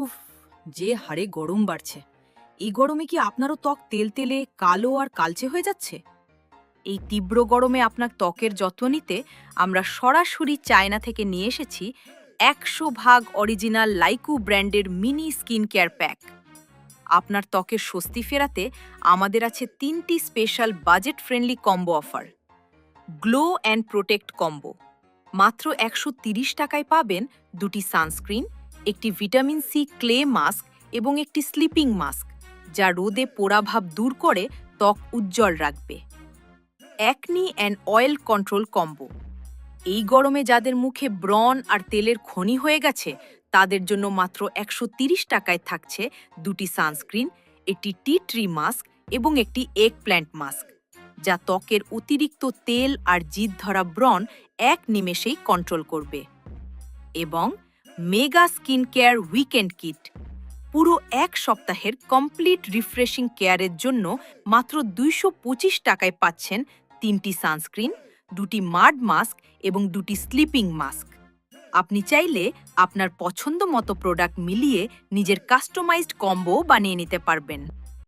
উফ! যে হারে গরম বাড়ছে। এই গরমে কি আপনারও ত্বক তেলতেলে, কালো আর কালচে হয়ে যাচ্ছে? এই তীব্র গরমে আপনার ত্বকের যত্ন নিতে আমরা সরাসরি চায়না থেকে নিয়ে এসেছি ১০০ ভাগ অরিজিনাল লাইকু ব্র্যান্ডের মিনি স্কিন কেয়ার প্যাক। আপনার ত্বকের স্বস্তি ফেরাতে আমাদের আছে ৩টি special budget friendly combo offer. Glow and protect combo. মাত্র ১৩০ টাকায় পাবেন ২টি সানস্ক্রিন, একটি ভিটামিন সি ক্লে মাস্ক এবং একটি স্লিপিং মাস্ক, যা রোদে পোড়া ভাব দূর করে ত্বক উজ্জ্বল রাখবে। Acne and oil control combo. এই গরমে যাদের মুখে ব্রণ আর তেলের খনি হয়ে গেছে, তাদের জন্য মাত্র ১৩০ টাকায় থাকছে ২টি সানস্ক্রিন, একটি টি ট্রি মাস্ক এবং একটি এগ প্ল্যান্ট মাস্ক, যা ত্বকের অতিরিক্ত তেল আর জিদ ধরা ব্রণ এক নিমেষেই কন্ট্রোল করবে। এবং mega skin care weekend kit. পুরো এক সপ্তাহের কমপ্লিট রিফ্রেশিং কেয়ারের জন্য মাত্র ২২৫ টাকায় পাচ্ছেন ৩টি সানস্ক্রিন, ২টি মাড মাস্ক এবং ২টি স্লিপিং মাস্ক। আপনি চাইলে আপনার পছন্দ মতো প্রোডাক্ট মিলিয়ে নিজের কাস্টমাইজড কম্বো বানিয়ে নিতে পারবেন।